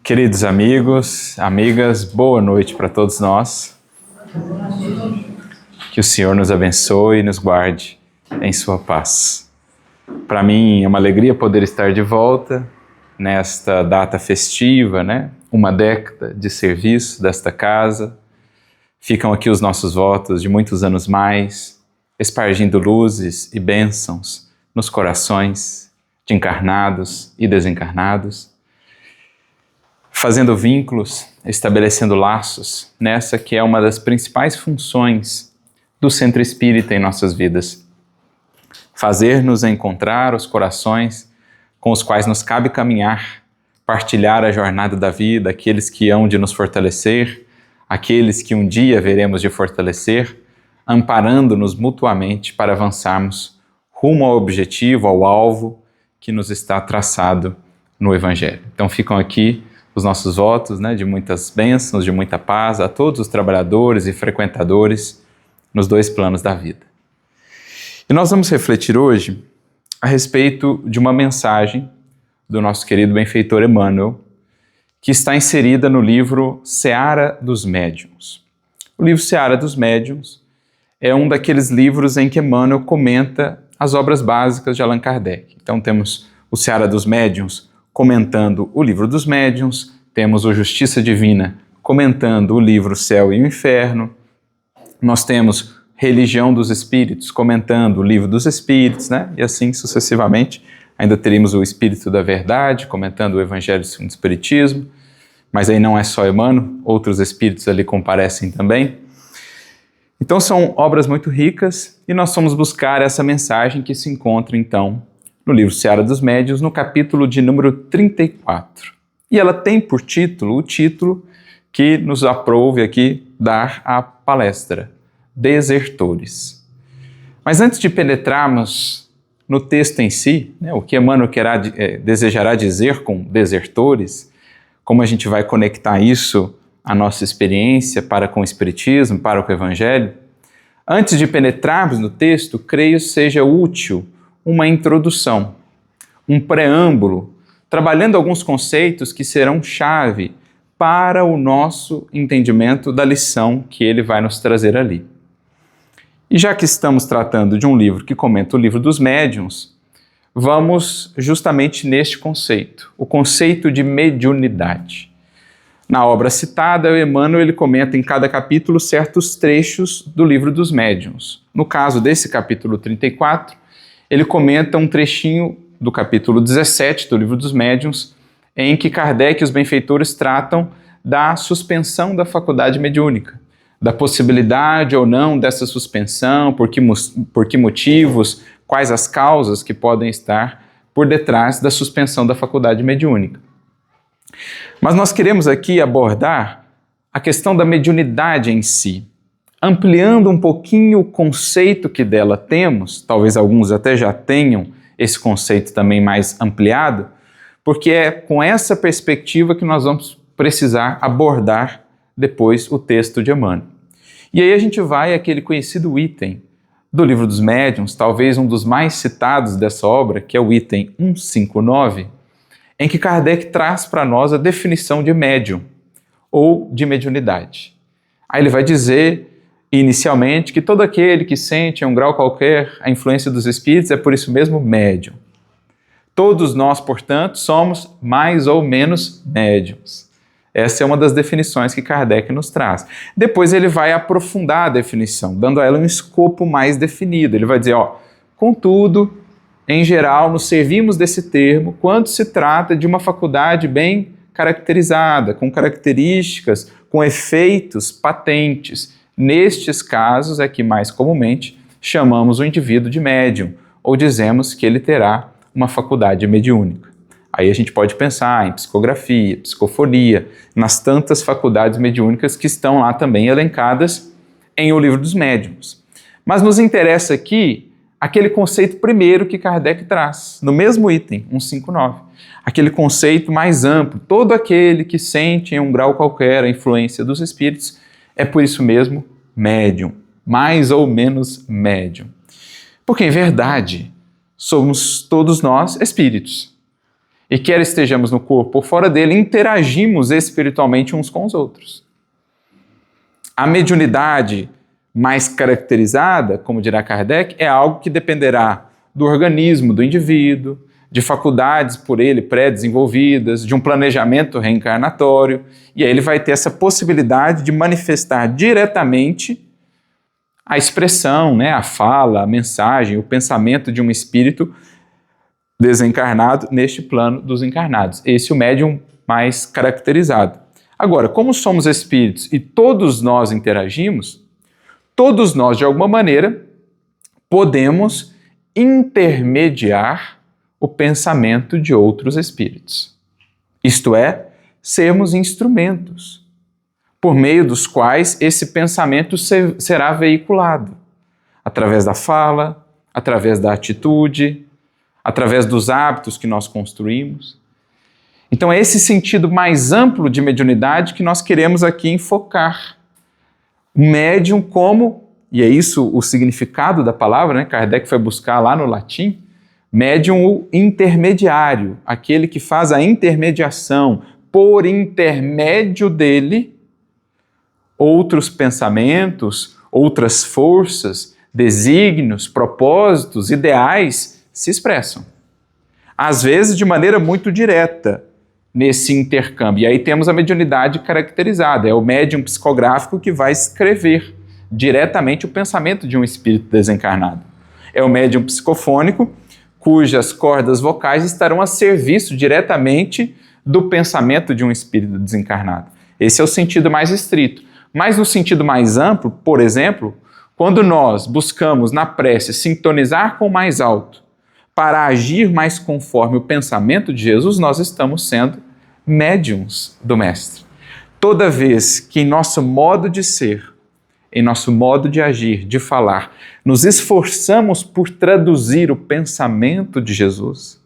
Queridos amigos, amigas, boa noite para todos nós. Que o Senhor nos abençoe e nos guarde em sua paz. Para mim é uma alegria poder estar de volta nesta data festiva, Uma década de serviço desta casa. Ficam aqui os nossos votos de muitos anos mais, espargindo luzes e bênçãos nos corações de encarnados e desencarnados, fazendo vínculos, estabelecendo laços nessa que é uma das principais funções do Centro Espírita em nossas vidas. Fazer-nos encontrar os corações com os quais nos cabe caminhar, partilhar a jornada da vida, aqueles que hão de nos fortalecer, aqueles que um dia veremos de fortalecer, amparando-nos mutuamente para avançarmos rumo ao objetivo, ao alvo que nos está traçado no Evangelho. Então ficam aqui os nossos votos, de muitas bênçãos, de muita paz a todos os trabalhadores e frequentadores nos dois planos da vida. E nós vamos refletir hoje a respeito de uma mensagem do nosso querido benfeitor Emmanuel, que está inserida no livro Seara dos Médiuns. O livro Seara dos Médiuns é um daqueles livros em que Emmanuel comenta as obras básicas de Allan Kardec. Então temos o Seara dos Médiuns comentando o Livro dos Médiuns, temos o Justiça Divina comentando o livro Céu e o Inferno, nós temos Religião dos Espíritos comentando o Livro dos Espíritos, e assim sucessivamente. Ainda teríamos o Espírito da Verdade comentando o Evangelho segundo o Espiritismo, mas aí não é só Emmanuel, outros espíritos ali comparecem também. Então são obras muito ricas e nós vamos buscar essa mensagem que se encontra então no livro Seara dos Médiuns, no capítulo de número 34. E ela tem por título o título que nos aprouve aqui dar a palestra, Desertores. Mas antes de penetrarmos no texto em si, o que Emmanuel desejará dizer com desertores, como a gente vai conectar isso à nossa experiência para com o Espiritismo, para com o Evangelho, antes de penetrarmos no texto, creio seja útil uma introdução, um preâmbulo, trabalhando alguns conceitos que serão chave para o nosso entendimento da lição que ele vai nos trazer ali. E já que estamos tratando de um livro que comenta o Livro dos Médiuns, vamos justamente neste conceito, o conceito de mediunidade. Na obra citada, o Emmanuel ele comenta em cada capítulo certos trechos do Livro dos Médiuns. No caso desse capítulo 34, ele comenta um trechinho do capítulo 17 do Livro dos Médiuns, em que Kardec e os benfeitores tratam da suspensão da faculdade mediúnica, da possibilidade ou não dessa suspensão, por que motivos, quais as causas que podem estar por detrás da suspensão da faculdade mediúnica. Mas nós queremos aqui abordar a questão da mediunidade em si, ampliando um pouquinho o conceito que dela temos, talvez alguns até já tenham esse conceito também mais ampliado, porque é com essa perspectiva que nós vamos precisar abordar depois o texto de Emmanuel. E aí a gente vai àquele conhecido item do Livro dos Médiuns, talvez um dos mais citados dessa obra, que é o item 159, em que Kardec traz para nós a definição de médium ou de mediunidade. Aí ele vai dizer inicialmente que todo aquele que sente em um grau qualquer a influência dos espíritos é por isso mesmo médium. Todos nós, portanto, somos mais ou menos médiums. Essa é uma das definições que Kardec nos traz. Depois ele vai aprofundar a definição, dando a ela um escopo mais definido. Ele vai dizer, contudo, em geral, nos servimos desse termo quando se trata de uma faculdade bem caracterizada, com características, com efeitos patentes. Nestes casos é que mais comumente chamamos o indivíduo de médium, ou dizemos que ele terá uma faculdade mediúnica. Aí a gente pode pensar em psicografia, psicofonia, nas tantas faculdades mediúnicas que estão lá também elencadas em O Livro dos Médiuns. Mas nos interessa aqui aquele conceito primeiro que Kardec traz, no mesmo item, 159. Aquele conceito mais amplo, todo aquele que sente em um grau qualquer a influência dos espíritos é por isso mesmo médium, mais ou menos médium. Porque em verdade somos todos nós espíritos. e quer estejamos no corpo ou fora dele, interagimos espiritualmente uns com os outros. A mediunidade mais caracterizada, como dirá Kardec, é algo que dependerá do organismo do indivíduo, de faculdades por ele pré-desenvolvidas, de um planejamento reencarnatório, e aí ele vai ter essa possibilidade de manifestar diretamente a expressão, né, a fala, a mensagem, o pensamento de um espírito desencarnado neste plano dos encarnados. Esse é o médium mais caracterizado. Agora, como somos espíritos e todos nós interagimos, todos nós, de alguma maneira, podemos intermediar o pensamento de outros espíritos. Isto é, sermos instrumentos, por meio dos quais esse pensamento será veiculado, através da fala, através da atitude, através dos hábitos que nós construímos. Então é esse sentido mais amplo de mediunidade que nós queremos aqui enfocar. O médium como, e é isso o significado da palavra, né? Kardec foi buscar lá no latim, médium o intermediário, aquele que faz a intermediação, por intermédio dele, outros pensamentos, outras forças, desígnios, propósitos, ideais se expressam. Às vezes de maneira muito direta nesse intercâmbio. E aí temos a mediunidade caracterizada, é o médium psicográfico que vai escrever diretamente o pensamento de um espírito desencarnado. É o médium psicofônico, cujas cordas vocais estarão a serviço diretamente do pensamento de um espírito desencarnado. Esse é o sentido mais estrito. Mas no sentido mais amplo, por exemplo, quando nós buscamos na prece sintonizar com o mais alto para agir mais conforme o pensamento de Jesus, nós estamos sendo médiuns do Mestre. Toda vez que em nosso modo de ser, em nosso modo de agir, de falar, nos esforçamos por traduzir o pensamento de Jesus,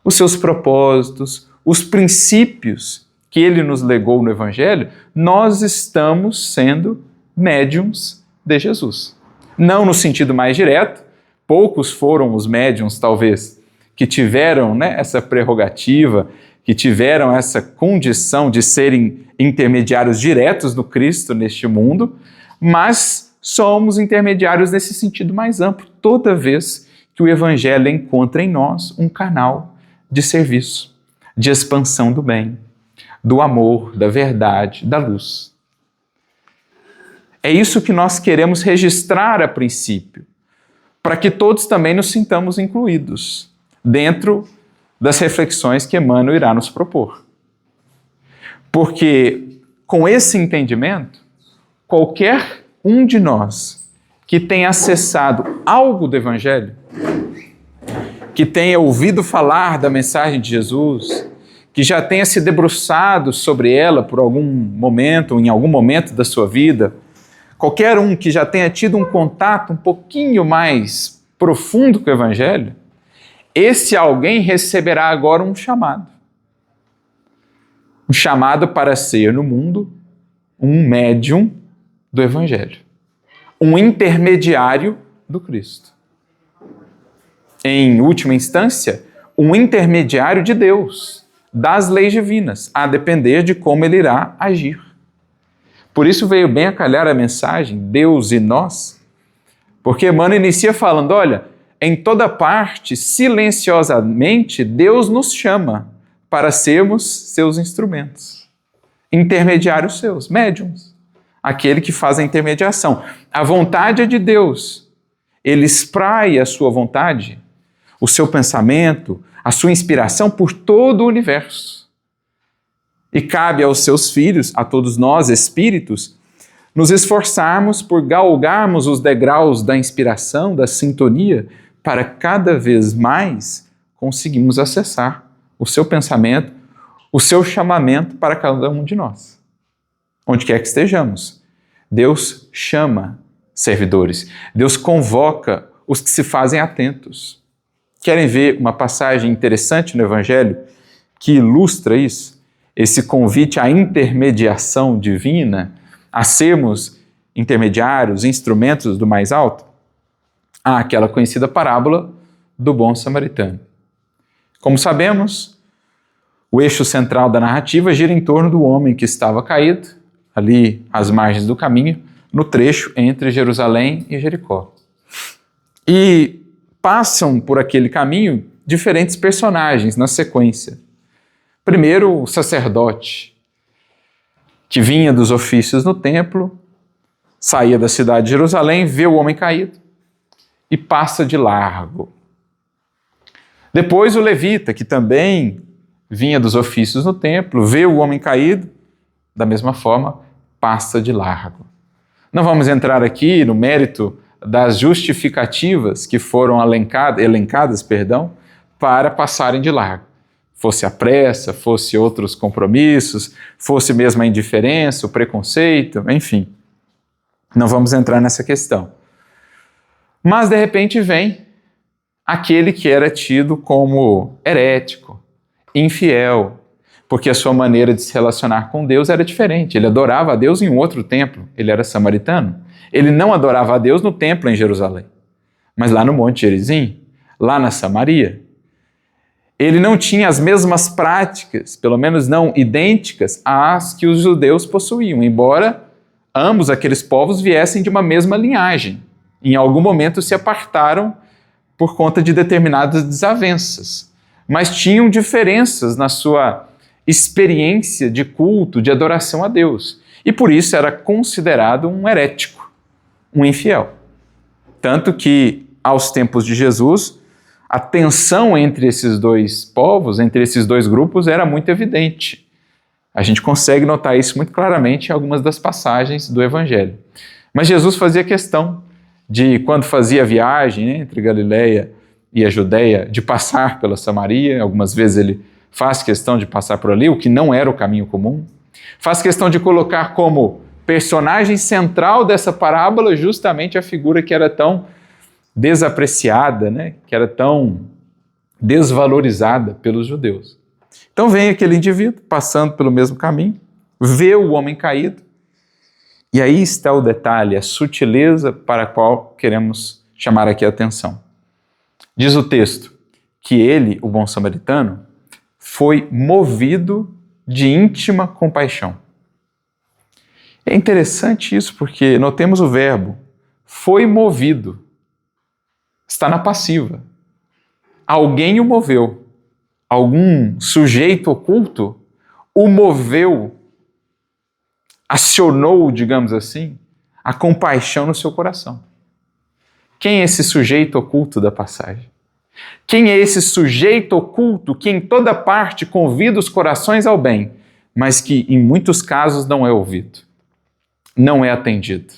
os seus propósitos, os princípios que ele nos legou no Evangelho, nós estamos sendo médiuns de Jesus. Não no sentido mais direto, poucos foram os médiuns, talvez, que tiveram, né, essa prerrogativa, que tiveram essa condição de serem intermediários diretos do Cristo neste mundo, mas somos intermediários nesse sentido mais amplo, toda vez que o Evangelho encontra em nós um canal de serviço, de expansão do bem, do amor, da verdade, da luz. É isso que nós queremos registrar a princípio, para que todos também nos sintamos incluídos dentro das reflexões que Emmanuel irá nos propor. Porque com esse entendimento, qualquer um de nós que tenha acessado algo do Evangelho, que tenha ouvido falar da mensagem de Jesus, que já tenha se debruçado sobre ela por algum momento, ou em algum momento da sua vida, qualquer um que já tenha tido um contato um pouquinho mais profundo com o Evangelho, esse alguém receberá agora um chamado. Um chamado para ser no mundo um médium do Evangelho. Um intermediário do Cristo. Em última instância, um intermediário de Deus, das leis divinas, a depender de como ele irá agir. Por isso veio bem a calhar a mensagem Deus e nós, porque Emmanuel inicia falando, olha, em toda parte, silenciosamente, Deus nos chama para sermos seus instrumentos, intermediários seus, médiums, aquele que faz a intermediação. A vontade é de Deus, ele espraia a sua vontade, o seu pensamento, a sua inspiração por todo o universo. E cabe aos seus filhos, a todos nós, espíritos, nos esforçarmos por galgarmos os degraus da inspiração, da sintonia, para cada vez mais conseguirmos acessar o seu pensamento, o seu chamamento para cada um de nós. Onde quer que estejamos, Deus chama servidores, Deus convoca os que se fazem atentos. Querem ver uma passagem interessante no Evangelho que ilustra isso? Esse convite à intermediação divina, a sermos intermediários, instrumentos do mais alto? Aquela conhecida parábola do bom samaritano. Como sabemos, O eixo central da narrativa gira em torno do homem que estava caído, ali às margens do caminho, no trecho entre Jerusalém e Jericó. E passam por aquele caminho diferentes personagens na sequência. Primeiro, o sacerdote, que vinha dos ofícios no templo, saía da cidade de Jerusalém, vê o homem caído e passa de largo. Depois o levita, que também vinha dos ofícios no templo, vê o homem caído, da mesma forma, passa de largo. Não vamos entrar aqui no mérito das justificativas que foram elencadas, para passarem de largo. Fosse a pressa, fosse outros compromissos, fosse mesmo a indiferença, o preconceito, enfim. Não vamos entrar nessa questão. Mas, de repente, vem aquele que era tido como herético, infiel, porque a sua maneira de se relacionar com Deus era diferente. Ele adorava a Deus em um outro templo, ele era samaritano. Ele não adorava a Deus no templo em Jerusalém, mas lá no Monte Gerizim, lá na Samaria. Ele não tinha as mesmas práticas, pelo menos não idênticas, às que os judeus possuíam, embora ambos aqueles povos viessem de uma mesma linhagem. Em algum momento se apartaram por conta de determinadas desavenças, mas tinham diferenças na sua experiência de culto, de adoração a Deus. E por isso era considerado um herético, um infiel. Tanto que, aos tempos de Jesus, a tensão entre esses dois povos, entre esses dois grupos, era muito evidente. A gente consegue notar isso muito claramente em algumas das passagens do Evangelho. Mas Jesus fazia questão de, quando fazia a viagem entre Galileia e a Judéia, de passar pela Samaria. Algumas vezes ele faz questão de passar por ali, o que não era o caminho comum. Faz questão de colocar como personagem central dessa parábola justamente a figura que era tão desapreciada, né? Que era tão desvalorizada pelos judeus. Então vem aquele indivíduo passando pelo mesmo caminho, vê o homem caído, e aí está o detalhe, a sutileza para a qual queremos chamar aqui a atenção. Diz o texto que ele, o bom samaritano, foi movido de íntima compaixão. É interessante isso porque notemos o verbo, foi movido. Está na passiva. Alguém o moveu. Algum sujeito oculto o moveu, acionou, digamos assim, a compaixão no seu coração. Quem é esse sujeito oculto da passagem? Quem é esse sujeito oculto que em toda parte convida os corações ao bem, mas que em muitos casos não é ouvido, não é atendido?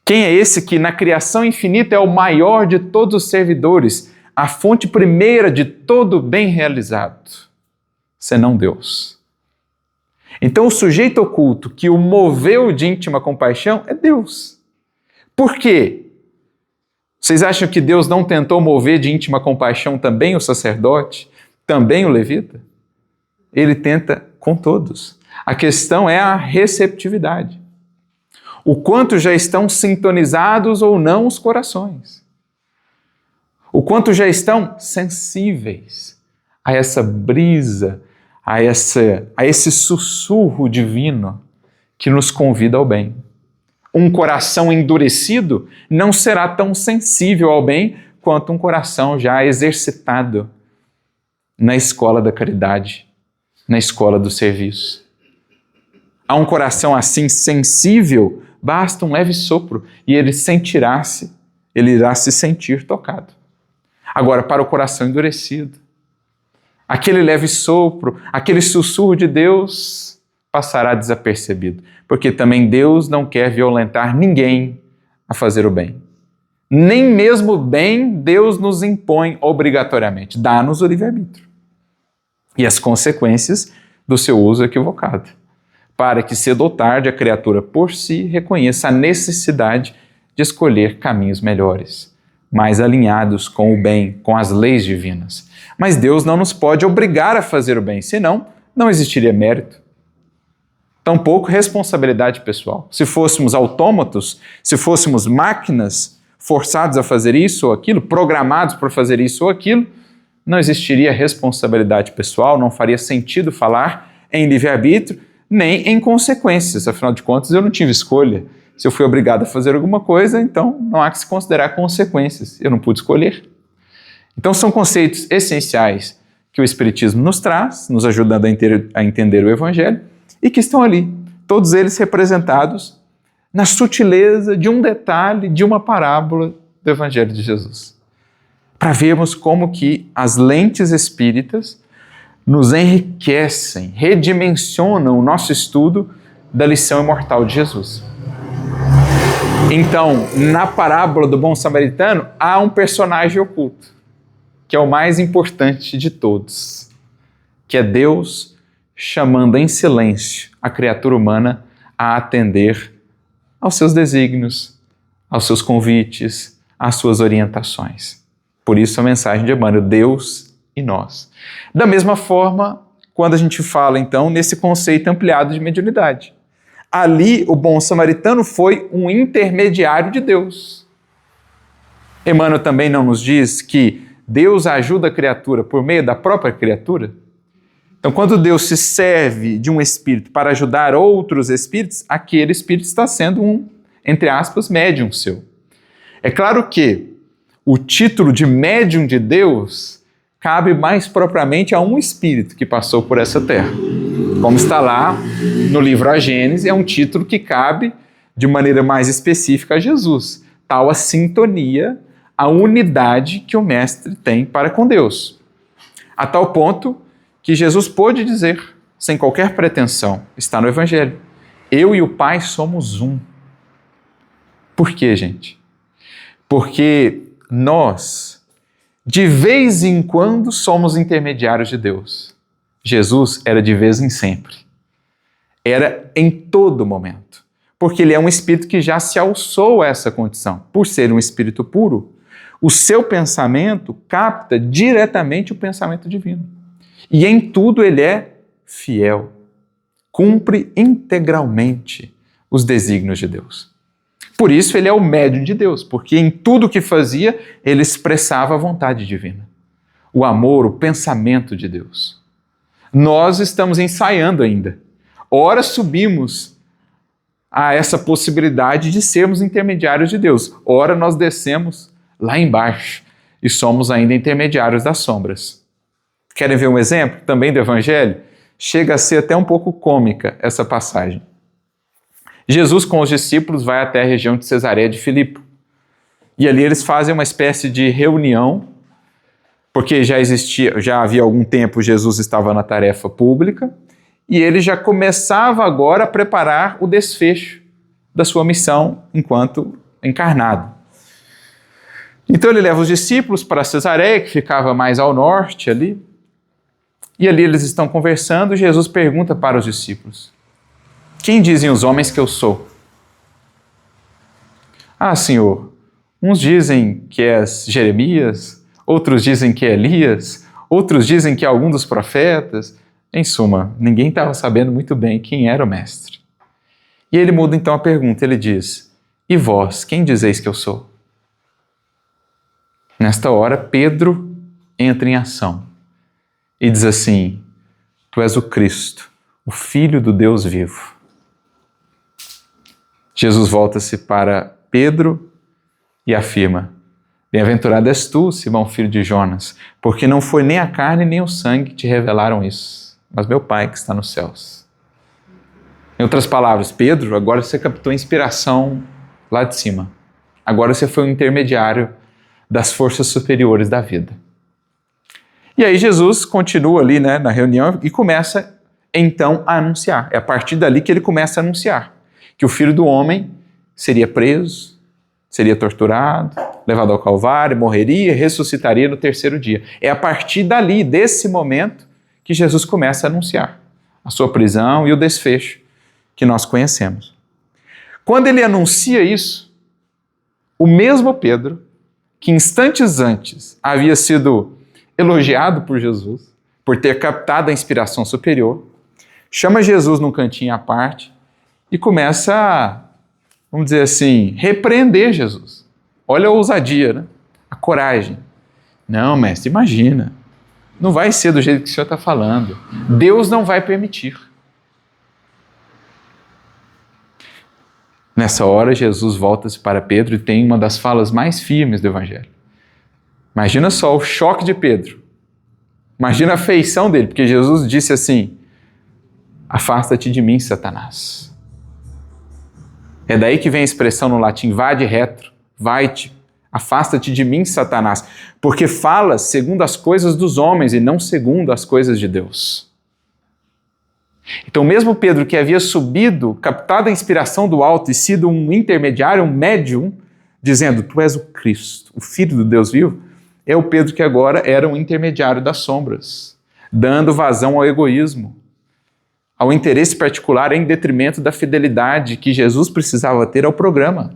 Quem é esse que na criação infinita é o maior de todos os servidores, a fonte primeira de todo bem realizado, senão Deus? Então o sujeito oculto que o moveu de íntima compaixão é Deus. Por quê? Vocês acham que Deus não tentou mover de íntima compaixão também o sacerdote, também o levita? Ele tenta com todos. A questão é a receptividade. O quanto já estão sintonizados ou não os corações. O quanto já estão sensíveis a essa brisa, a esse sussurro divino que nos convida ao bem. Um coração endurecido não será tão sensível ao bem quanto um coração já exercitado na escola da caridade, na escola do serviço. A um coração assim sensível, basta um leve sopro e ele irá se sentir tocado. Agora, para o coração endurecido, aquele leve sopro, aquele sussurro de Deus passará desapercebido, porque também Deus não quer violentar ninguém a fazer o bem. Nem mesmo o bem Deus nos impõe obrigatoriamente, dá-nos o livre-arbítrio e as consequências do seu uso equivocado, para que cedo ou tarde a criatura por si reconheça a necessidade de escolher caminhos melhores, mais alinhados com o bem, com as leis divinas. Mas Deus não nos pode obrigar a fazer o bem, senão não existiria mérito. Tampouco responsabilidade pessoal. Se fôssemos autômatos, se fôssemos máquinas forçados a fazer isso ou aquilo, programados para fazer isso ou aquilo, não existiria responsabilidade pessoal, não faria sentido falar em livre-arbítrio, nem em consequências. Afinal de contas, eu não tive escolha. Se eu fui obrigado a fazer alguma coisa, então não há que se considerar consequências. Eu não pude escolher. Então são conceitos essenciais que o Espiritismo nos traz, nos ajudando a entender o Evangelho, e que estão ali, todos eles representados na sutileza de um detalhe, de uma parábola do Evangelho de Jesus. Para vermos como que as lentes espíritas nos enriquecem, redimensionam o nosso estudo da lição imortal de Jesus. Então, na parábola do bom samaritano, há um personagem oculto, que é o mais importante de todos, que é Deus chamando em silêncio a criatura humana a atender aos seus desígnios, aos seus convites, às suas orientações. Por isso a mensagem de Emmanuel, Deus e nós. Da mesma forma, quando a gente fala então nesse conceito ampliado de mediunidade. Ali o bom samaritano foi um intermediário de Deus. Emmanuel também não nos diz que Deus ajuda a criatura por meio da própria criatura? Então, quando Deus se serve de um espírito para ajudar outros espíritos, aquele espírito está sendo um, entre aspas, médium seu. É claro que o título de médium de Deus cabe mais propriamente a um espírito que passou por essa terra. Como está lá no livro A Gênese, é um título que cabe de maneira mais específica a Jesus. Tal a sintonia, a unidade que o Mestre tem para com Deus. A tal ponto que Jesus pôde dizer, sem qualquer pretensão, está no Evangelho, eu e o Pai somos um. Por quê, gente? Porque nós, de vez em quando, somos intermediários de Deus. Jesus era de vez em sempre. Era em todo momento. Porque ele é um espírito que já se alçou a essa condição. Por ser um espírito puro, o seu pensamento capta diretamente o pensamento divino. E em tudo ele é fiel. Cumpre integralmente os desígnios de Deus. Por isso ele é o médium de Deus, porque em tudo que fazia, ele expressava a vontade divina. O amor, o pensamento de Deus. Nós estamos ensaiando ainda. Ora subimos a essa possibilidade de sermos intermediários de Deus. Ora nós descemos lá embaixo e somos ainda intermediários das sombras. Querem ver um exemplo também do Evangelho? Chega a ser até um pouco cômica essa passagem. Jesus com os discípulos vai até a região de Cesareia de Filipe. E ali eles fazem uma espécie de reunião, porque já havia algum tempo Jesus estava na tarefa pública, e ele já começava agora a preparar o desfecho da sua missão enquanto encarnado. Então ele leva os discípulos para Cesareia, que ficava mais ao norte ali, e ali eles estão conversando e Jesus pergunta para os discípulos, quem dizem os homens que eu sou? Ah, Senhor, uns dizem que és Jeremias, outros dizem que é Elias, outros dizem que é algum dos profetas. Em suma, ninguém estava sabendo muito bem quem era o Mestre. E ele muda então a pergunta, ele diz, e vós, quem dizeis que eu sou? Nesta hora, Pedro entra em ação e diz assim, tu és o Cristo, o Filho do Deus vivo. Jesus volta-se para Pedro e afirma, bem-aventurado és tu, Simão, filho de Jonas, porque não foi nem a carne nem o sangue que te revelaram isso, mas meu Pai que está nos céus. Em outras palavras, Pedro, agora você captou a inspiração lá de cima. Agora você foi um intermediário das forças superiores da vida. E aí Jesus continua ali, na reunião e começa então a anunciar. É a partir dali que ele começa a anunciar que o Filho do Homem seria preso, seria torturado, levado ao Calvário, morreria e ressuscitaria no terceiro dia. É a partir dali, desse momento, que Jesus começa a anunciar a sua prisão e o desfecho que nós conhecemos. Quando ele anuncia isso, o mesmo Pedro, que instantes antes havia sido elogiado por Jesus, por ter captado a inspiração superior, chama Jesus num cantinho à parte e começa a, vamos dizer assim, repreender Jesus. Olha a ousadia, a coragem. Não, mestre, imagina. Não vai ser do jeito que o Senhor está falando. Deus não vai permitir. Nessa hora, Jesus volta-se para Pedro e tem uma das falas mais firmes do Evangelho. Imagina só o choque de Pedro. Imagina a feição dele, porque Jesus disse assim: afasta-te de mim, Satanás. É daí que vem a expressão no latim, vade retro, vai-te, afasta-te de mim, Satanás, porque falas segundo as coisas dos homens e não segundo as coisas de Deus. Então mesmo Pedro, que havia subido, captado a inspiração do alto e sido um intermediário, um médium, dizendo, tu és o Cristo, o Filho do Deus vivo, é o Pedro que agora era um intermediário das sombras, dando vazão ao egoísmo, ao interesse particular em detrimento da fidelidade que Jesus precisava ter ao programa.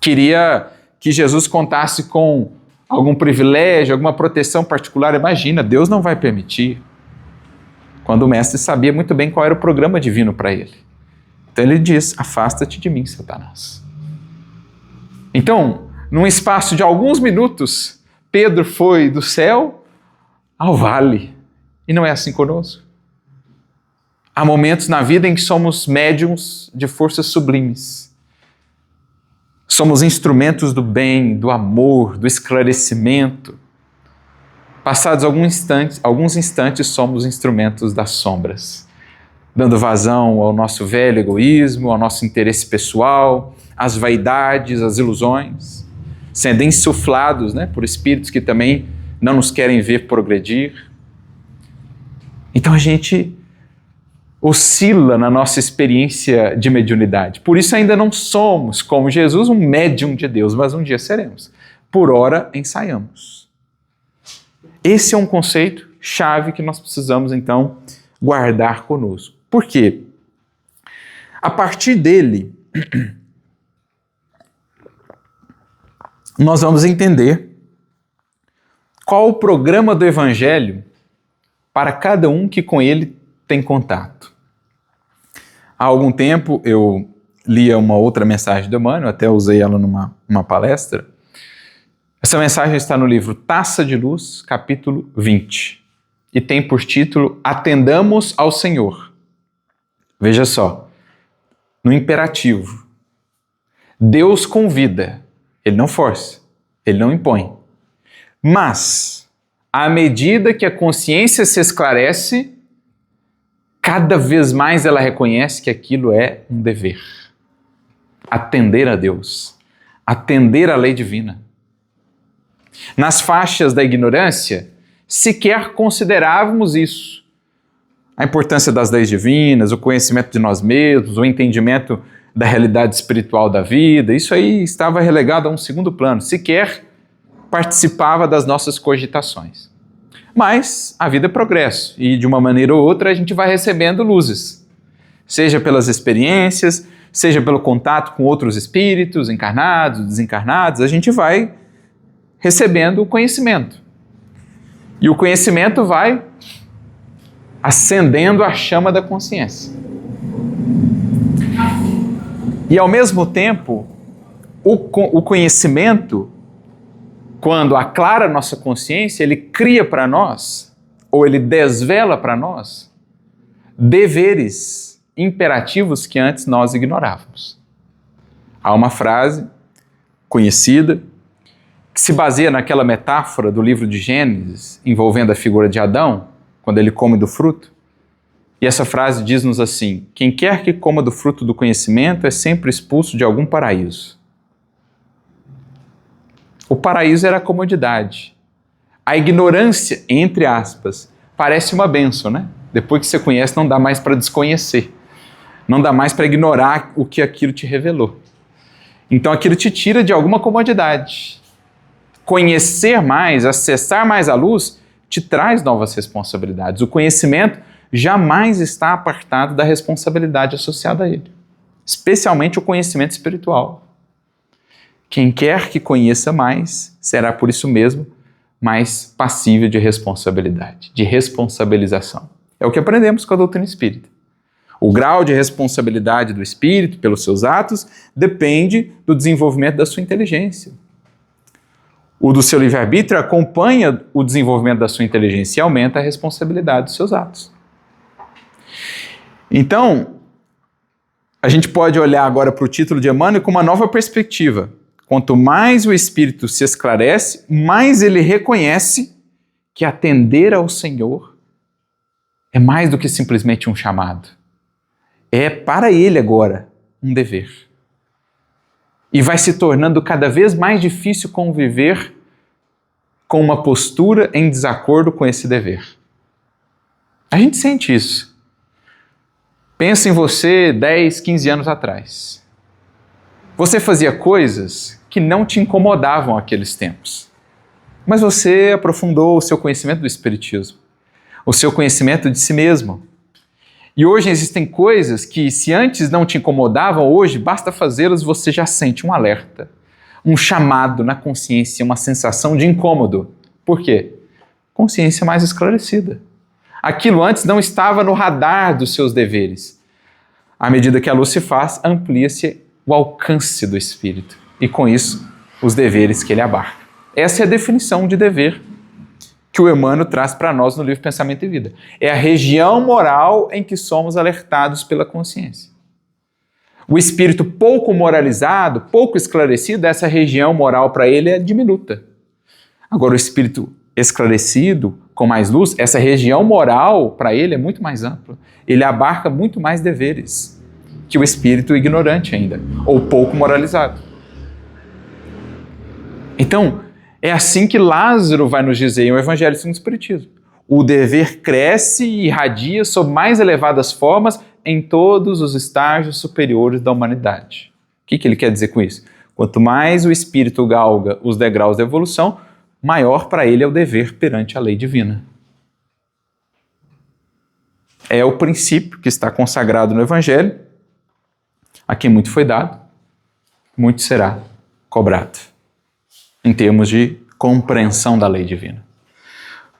Queria que Jesus contasse com algum privilégio, alguma proteção particular. Imagina, Deus não vai permitir. Quando o mestre sabia muito bem qual era o programa divino para ele. Então ele diz, afasta-te de mim, Satanás. Então, num espaço de alguns minutos, Pedro foi do céu ao vale. E não é assim conosco. Há momentos na vida em que somos médiums de forças sublimes. Somos instrumentos do bem, do amor, do esclarecimento. Passados alguns instantes, somos instrumentos das sombras, dando vazão ao nosso velho egoísmo, ao nosso interesse pessoal, às vaidades, às ilusões, sendo insuflados, por espíritos que também não nos querem ver progredir. Então a gente oscila na nossa experiência de mediunidade. Por isso ainda não somos, como Jesus, um médium de Deus, mas um dia seremos. Por ora, ensaiamos. Esse é um conceito chave que nós precisamos, então, guardar conosco. Por quê? A partir dele, nós vamos entender qual o programa do Evangelho para cada um que com ele tem contato. Há algum tempo eu lia uma outra mensagem do Emmanuel, até usei ela numa palestra. Essa mensagem está no livro Taça de Luz, capítulo 20, e tem por título Atendamos ao Senhor. Veja só, no imperativo, Deus convida, Ele não força, Ele não impõe, mas à medida que a consciência se esclarece, cada vez mais ela reconhece que aquilo é um dever. Atender a Deus, atender à lei divina. Nas faixas da ignorância, sequer considerávamos isso. A importância das leis divinas, o conhecimento de nós mesmos, o entendimento da realidade espiritual da vida, isso aí estava relegado a um segundo plano, sequer participava das nossas cogitações. Mas a vida é progresso e de uma maneira ou outra a gente vai recebendo luzes, seja pelas experiências, seja pelo contato com outros espíritos, encarnados, desencarnados, a gente vai recebendo o conhecimento. E o conhecimento vai acendendo a chama da consciência. E ao mesmo tempo, o conhecimento, quando aclara nossa consciência, ele cria para nós, ou ele desvela para nós, deveres imperativos que antes nós ignorávamos. Há uma frase conhecida, que se baseia naquela metáfora do livro de Gênesis, envolvendo a figura de Adão, quando ele come do fruto. E essa frase diz-nos assim, quem quer que coma do fruto do conhecimento é sempre expulso de algum paraíso. O paraíso era a comodidade. A ignorância, entre aspas, parece uma bênção, né? Depois que você conhece, não dá mais para desconhecer. Não dá mais para ignorar o que aquilo te revelou. Então aquilo te tira de alguma comodidade. Conhecer mais, acessar mais a luz, te traz novas responsabilidades. O conhecimento jamais está apartado da responsabilidade associada a ele. Especialmente o conhecimento espiritual. Quem quer que conheça mais, será por isso mesmo mais passível de responsabilidade, de responsabilização. É o que aprendemos com a doutrina espírita. O grau de responsabilidade do espírito pelos seus atos depende do desenvolvimento da sua inteligência. O do seu livre-arbítrio acompanha o desenvolvimento da sua inteligência e aumenta a responsabilidade dos seus atos. Então, a gente pode olhar agora para o título de Emmanuel com uma nova perspectiva. Quanto mais o espírito se esclarece, mais ele reconhece que atender ao Senhor é mais do que simplesmente um chamado. É para ele agora um dever. E vai se tornando cada vez mais difícil conviver com uma postura em desacordo com esse dever. A gente sente isso. Pensa em você 10, 15 anos atrás. Você fazia coisas que não te incomodavam naqueles tempos. Mas você aprofundou o seu conhecimento do Espiritismo, o seu conhecimento de si mesmo. E hoje existem coisas que, se antes não te incomodavam, hoje, basta fazê-las, você já sente um alerta, um chamado na consciência, uma sensação de incômodo. Por quê? Consciência mais esclarecida. Aquilo antes não estava no radar dos seus deveres. À medida que a luz se faz, amplia-se o alcance do espírito. E com isso, os deveres que ele abarca. Essa é a definição de dever que o Emmanuel traz para nós no livro Pensamento e Vida. É a região moral em que somos alertados pela consciência. O espírito pouco moralizado, pouco esclarecido, essa região moral para ele é diminuta. Agora, o espírito esclarecido, com mais luz, essa região moral para ele é muito mais ampla. Ele abarca muito mais deveres que o espírito ignorante ainda, ou pouco moralizado. Então, é assim que Lázaro vai nos dizer em O Evangelho segundo o Espiritismo. O dever cresce e irradia sob mais elevadas formas em todos os estágios superiores da humanidade. O que ele quer dizer com isso? Quanto mais o espírito galga os degraus da evolução, maior para ele é o dever perante a lei divina. É o princípio que está consagrado no Evangelho. A quem muito foi dado, muito será cobrado, em termos de compreensão da lei divina.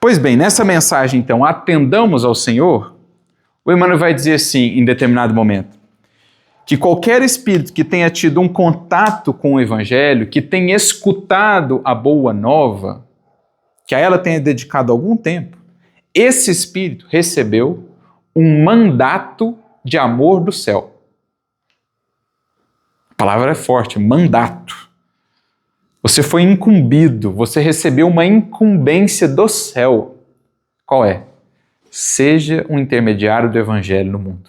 Pois bem, nessa mensagem, então, atendamos ao Senhor, o Emmanuel vai dizer assim, em determinado momento, que qualquer espírito que tenha tido um contato com o Evangelho, que tenha escutado a boa nova, que a ela tenha dedicado algum tempo, esse espírito recebeu um mandato de amor do céu. A palavra é forte, mandato. Você foi incumbido, você recebeu uma incumbência do céu. Qual é? Seja um intermediário do Evangelho no mundo.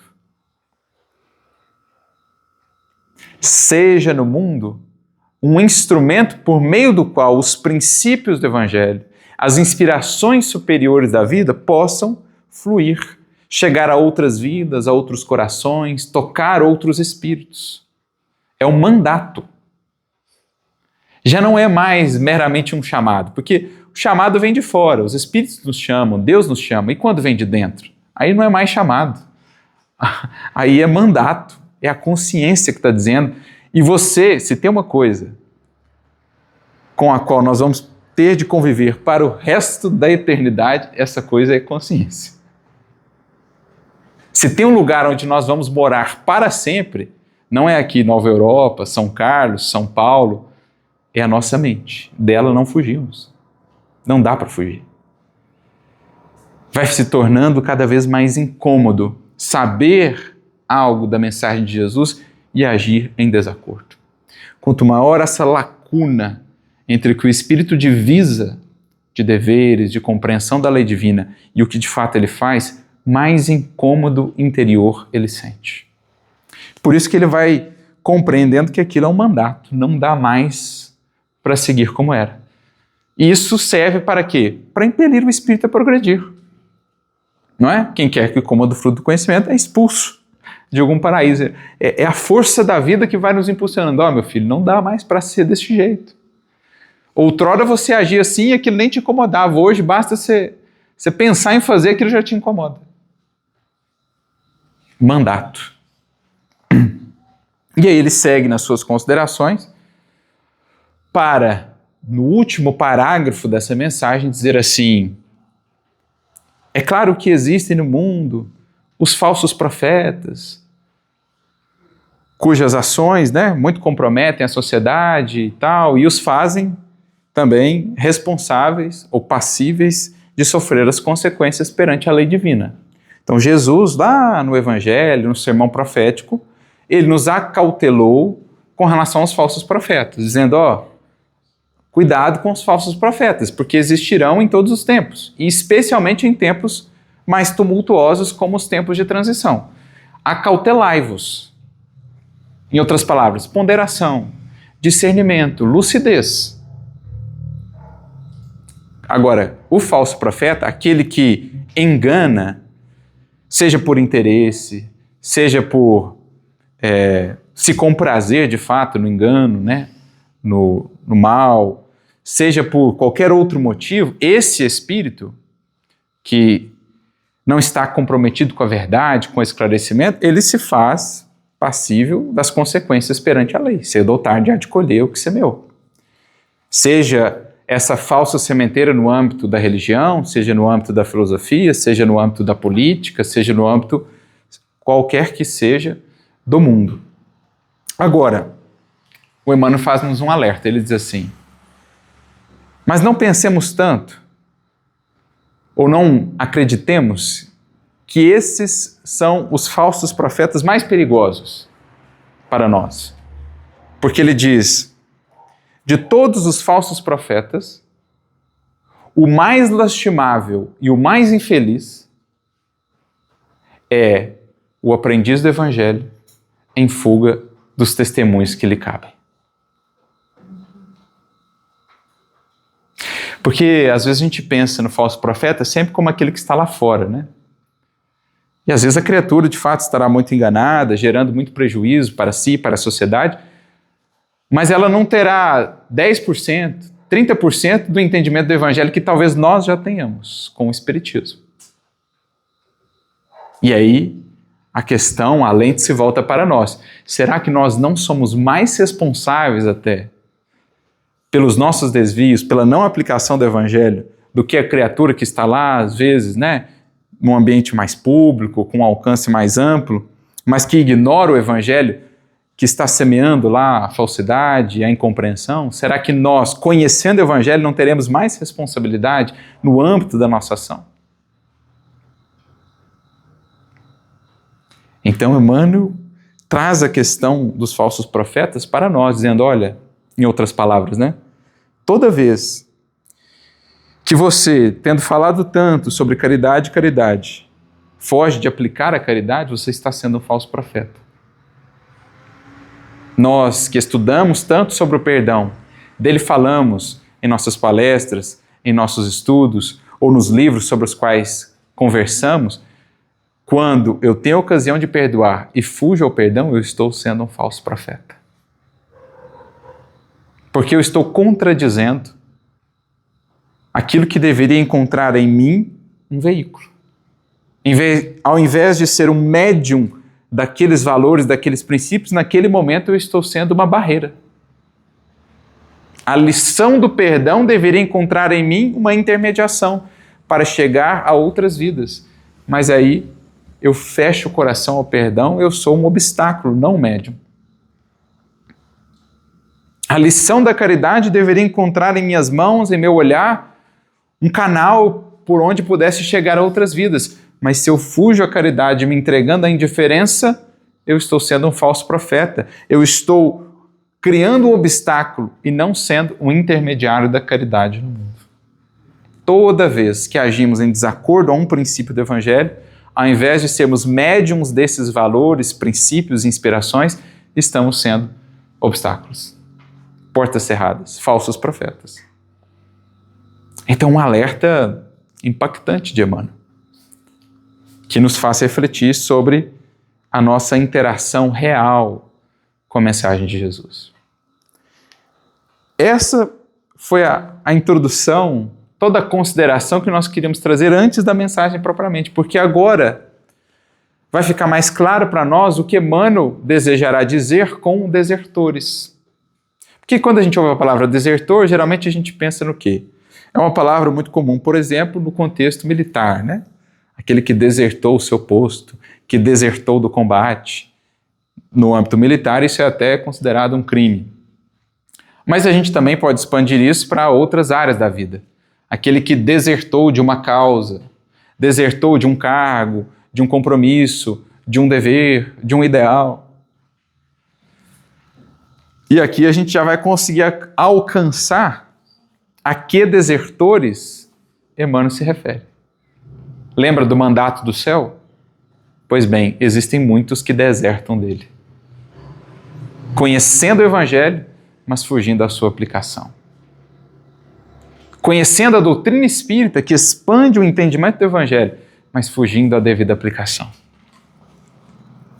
Seja no mundo um instrumento por meio do qual os princípios do Evangelho, as inspirações superiores da vida possam fluir, chegar a outras vidas, a outros corações, tocar outros espíritos. É um mandato. Já não é mais meramente um chamado, porque o chamado vem de fora, os espíritos nos chamam, Deus nos chama, e quando vem de dentro? Aí não é mais chamado, aí é mandato, é a consciência que está dizendo, e você, se tem uma coisa com a qual nós vamos ter de conviver para o resto da eternidade, essa coisa é consciência. Se tem um lugar onde nós vamos morar para sempre, não é aqui Nova Europa, São Carlos, São Paulo, é a nossa mente. Dela não fugimos. Não dá para fugir. Vai se tornando cada vez mais incômodo saber algo da mensagem de Jesus e agir em desacordo. Quanto maior essa lacuna entre o que o Espírito divisa de deveres, de compreensão da lei divina e o que de fato ele faz, mais incômodo interior ele sente. Por isso que ele vai compreendendo que aquilo é um mandato, não dá mais para seguir como era. E isso serve para quê? Para impelir o espírito a progredir. Não é? Quem quer que coma do fruto do conhecimento é expulso de algum paraíso. É a força da vida que vai nos impulsionando. Ó, meu filho, não dá mais para ser desse jeito. Outrora você agia assim e aquilo nem te incomodava. Hoje basta você pensar em fazer, aquilo já te incomoda. Mandato. E aí ele segue nas suas considerações para, no último parágrafo dessa mensagem, dizer assim: é claro que existem no mundo os falsos profetas, cujas ações, muito comprometem a sociedade e tal, e os fazem também responsáveis ou passíveis de sofrer as consequências perante a lei divina. Então Jesus, lá no Evangelho, no sermão profético, ele nos acautelou com relação aos falsos profetas, dizendo, cuidado com os falsos profetas, porque existirão em todos os tempos, e especialmente em tempos mais tumultuosos como os tempos de transição. Acautelai-vos. Em outras palavras, ponderação, discernimento, lucidez. Agora, o falso profeta, aquele que engana, seja por interesse, seja por se comprazer de fato no engano, né? no mal, seja por qualquer outro motivo, esse espírito que não está comprometido com a verdade, com o esclarecimento, ele se faz passível das consequências perante a lei. Cedo ou tarde há de colher o que semeou. Seja essa falsa sementeira no âmbito da religião, seja no âmbito da filosofia, seja no âmbito da política, seja no âmbito qualquer que seja do mundo. Agora, o Emmanuel faz-nos um alerta, ele diz assim, mas não pensemos tanto, ou não acreditemos que esses são os falsos profetas mais perigosos para nós. Porque ele diz, de todos os falsos profetas, o mais lastimável e o mais infeliz é o aprendiz do Evangelho em fuga dos testemunhos que lhe cabem. Porque às vezes a gente pensa no falso profeta sempre como aquele que está lá fora, né? E às vezes a criatura de fato estará muito enganada, gerando muito prejuízo para si, para a sociedade, mas ela não terá 10%, 30% do entendimento do Evangelho que talvez nós já tenhamos com o Espiritismo. E aí a questão, a lente se volta para nós. Será que nós não somos mais responsáveis até pelos nossos desvios, pela não aplicação do Evangelho, do que a criatura que está lá, às vezes, né, num ambiente mais público, com um alcance mais amplo, mas que ignora o Evangelho, que está semeando lá a falsidade, a incompreensão? Será que nós, conhecendo o Evangelho, não teremos mais responsabilidade no âmbito da nossa ação? Então, Emmanuel traz a questão dos falsos profetas para nós, dizendo, olha, em outras palavras, né? Toda vez que você, tendo falado tanto sobre caridade, foge de aplicar a caridade, você está sendo um falso profeta. Nós que estudamos tanto sobre o perdão, dele falamos em nossas palestras, em nossos estudos, ou nos livros sobre os quais conversamos, quando eu tenho a ocasião de perdoar e fujo ao perdão, eu estou sendo um falso profeta. Porque eu estou contradizendo aquilo que deveria encontrar em mim um veículo. Ao invés de ser um médium daqueles valores, daqueles princípios, naquele momento eu estou sendo uma barreira. A lição do perdão deveria encontrar em mim uma intermediação para chegar a outras vidas. Mas aí eu fecho o coração ao perdão, eu sou um obstáculo, não um médium. A lição da caridade deveria encontrar em minhas mãos, em meu olhar, um canal por onde pudesse chegar a outras vidas. Mas se eu fujo à caridade me entregando à indiferença, eu estou sendo um falso profeta. Eu estou criando um obstáculo e não sendo um intermediário da caridade no mundo. Toda vez que agimos em desacordo a um princípio do Evangelho, ao invés de sermos médiums desses valores, princípios e inspirações, estamos sendo obstáculos, portas cerradas, falsos profetas. Então, um alerta impactante de Emmanuel, que nos faz refletir sobre a nossa interação real com a mensagem de Jesus. Essa foi a introdução, toda a consideração que nós queríamos trazer antes da mensagem propriamente, porque agora vai ficar mais claro para nós o que Emmanuel desejará dizer com desertores. Porque quando a gente ouve a palavra desertor, geralmente a gente pensa no quê? É uma palavra muito comum, por exemplo, no contexto militar, né? Aquele que desertou o seu posto, que desertou do combate. No âmbito militar, isso é até considerado um crime. Mas a gente também pode expandir isso para outras áreas da vida. Aquele que desertou de uma causa, desertou de um cargo, de um compromisso, de um dever, de um ideal. E aqui a gente já vai conseguir alcançar a que desertores Emmanuel se refere. Lembra do mandato do céu? Pois bem, existem muitos que desertam dele, conhecendo o Evangelho, mas fugindo da sua aplicação. Conhecendo a doutrina espírita que expande o entendimento do Evangelho, mas fugindo da devida aplicação.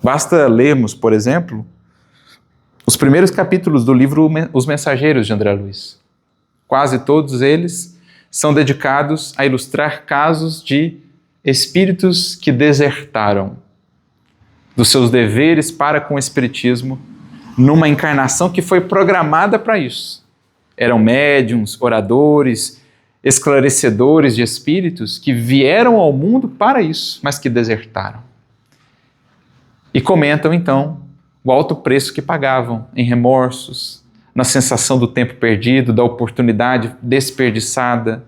Basta lermos, por exemplo, os primeiros capítulos do livro Os Mensageiros de André Luiz. Quase todos eles são dedicados a ilustrar casos de espíritos que desertaram dos seus deveres para com o espiritismo numa encarnação que foi programada para isso. Eram médiuns, oradores, esclarecedores de espíritos que vieram ao mundo para isso, mas que desertaram. E comentam então o alto preço que pagavam em remorsos, na sensação do tempo perdido, da oportunidade desperdiçada.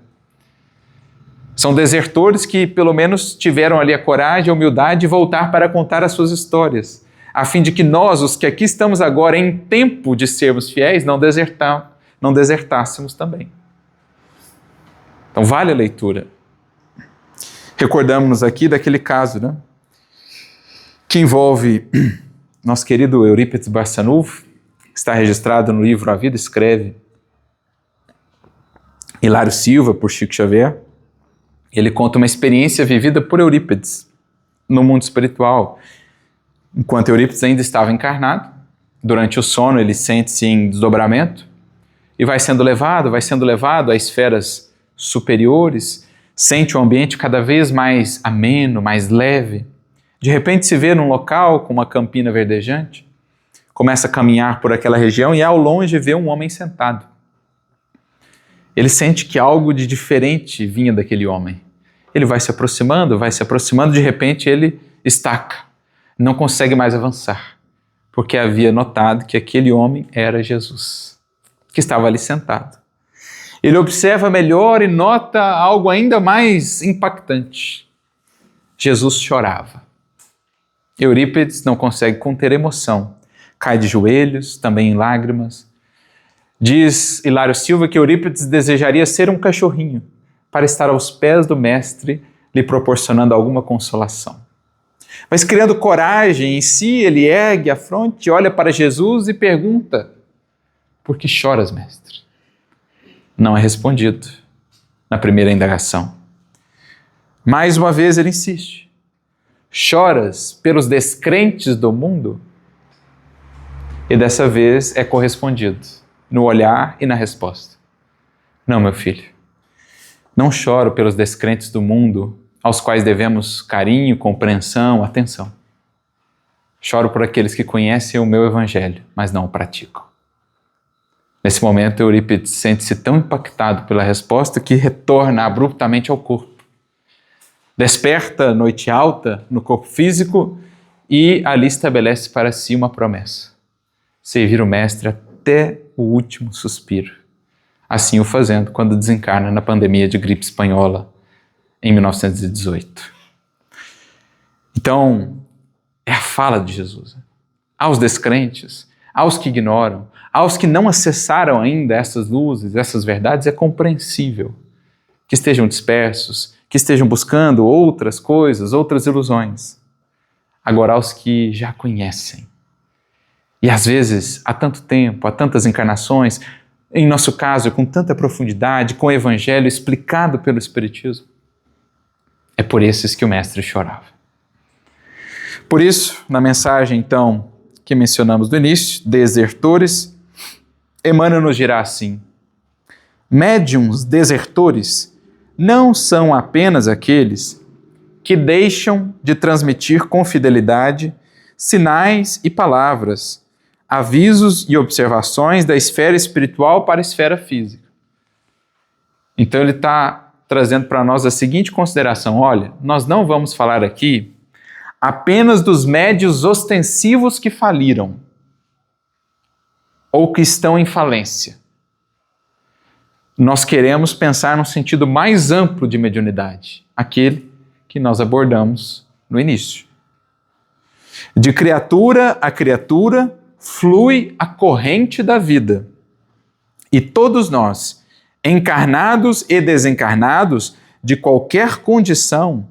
São desertores que pelo menos tiveram ali a coragem e a humildade de voltar para contar as suas histórias, a fim de que nós, os que aqui estamos agora em tempo de sermos fiéis, não desertássemos também. Então vale a leitura. Recordamos-nos aqui daquele caso, né, que envolve nosso querido Eurípides Barçanufo, que está registrado no livro A Vida Escreve, Hilário Silva, por Chico Xavier. Ele conta uma experiência vivida por Eurípides no mundo espiritual. Enquanto Eurípides ainda estava encarnado, durante o sono ele sente-se em desdobramento e vai sendo levado a esferas superiores, sente o ambiente cada vez mais ameno, mais leve. De repente se vê num local com uma campina verdejante, começa a caminhar por aquela região e ao longe vê um homem sentado. Ele sente que algo de diferente vinha daquele homem. Ele vai se aproximando, de repente ele estaca, não consegue mais avançar, porque havia notado que aquele homem era Jesus, que estava ali sentado. Ele observa melhor e nota algo ainda mais impactante. Jesus chorava. Eurípides não consegue conter a emoção, cai de joelhos, também em lágrimas. Diz Hilário Silva que Eurípides desejaria ser um cachorrinho para estar aos pés do mestre, lhe proporcionando alguma consolação. Mas criando coragem em si, ele ergue a fronte, olha para Jesus e pergunta: por que choras, mestre? Não é respondido na primeira indagação. Mais uma vez ele insiste: choras pelos descrentes do mundo? E dessa vez é correspondido no olhar e na resposta. Não, meu filho, não choro pelos descrentes do mundo aos quais devemos carinho, compreensão, atenção. Choro por aqueles que conhecem o meu evangelho, mas não o praticam. Nesse momento, Eurípides sente-se tão impactado pela resposta que retorna abruptamente ao corpo. Desperta noite alta no corpo físico e ali estabelece para si uma promessa: servir o mestre até o último suspiro. Assim o fazendo quando desencarna na pandemia de gripe espanhola em 1918. Então, é a fala de Jesus. Aos descrentes, aos que ignoram, aos que não acessaram ainda essas luzes, essas verdades, é compreensível que estejam dispersos, que estejam buscando outras coisas, outras ilusões. Agora, aos que já conhecem, e às vezes há tanto tempo, há tantas encarnações, em nosso caso com tanta profundidade, com o Evangelho explicado pelo Espiritismo, é por esses que o Mestre chorava. Por isso, na mensagem então que mencionamos no início, desertores, Emmanuel nos dirá assim: médiuns desertores não são apenas aqueles que deixam de transmitir com fidelidade sinais e palavras, avisos e observações da esfera espiritual para a esfera física. Então ele está trazendo para nós a seguinte consideração: olha, nós não vamos falar aqui apenas dos médiuns ostensivos que faliram ou que estão em falência, nós queremos pensar num sentido mais amplo de mediunidade, aquele que nós abordamos no início. De criatura a criatura flui a corrente da vida. E todos nós, encarnados e desencarnados, de qualquer condição,